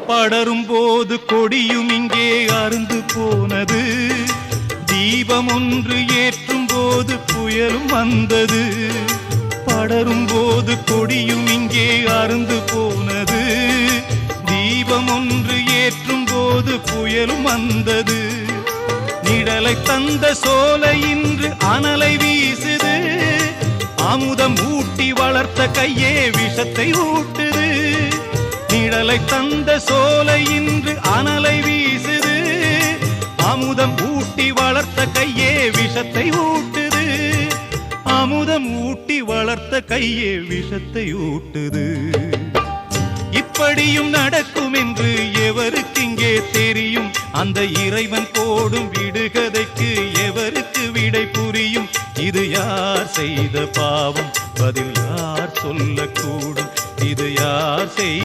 படரும் போது கொடியும் இங்கே அருந்து போனது. தீபம் ஒன்று ஏற்றும் போது புயலும் வந்தது. படரும் போது கொடியும் இங்கே அருந்து போனது. தீபம் ஒன்று ஏற்றும் போது புயலும் வந்தது. நிழலை தந்த சோலை இன்று அனலை வீசுது. அமுதம் ஊட்டி வளர்த்த கையே விஷத்தை ஊட்டுது. நிழலை தந்த சோலை இன்று அனலை வீசுது. அமுதம் ஊட்டி வளர்த்த கையே விஷத்தை ஊட்டுது. அமுதம் ஊட்டி வளர்த்த கையே விஷத்தை ஊட்டுது. இப்படியும் நடக்கும் என்று எவருக்கு இங்கே தெரியும்? அந்த இறைவன் போடும் விடுகதைக்கு எவருக்கு விடை புரியும்? இது யார் செய்த பாவம்? பதில் யார் சொல்லக்கூடும்? இது யார் செய்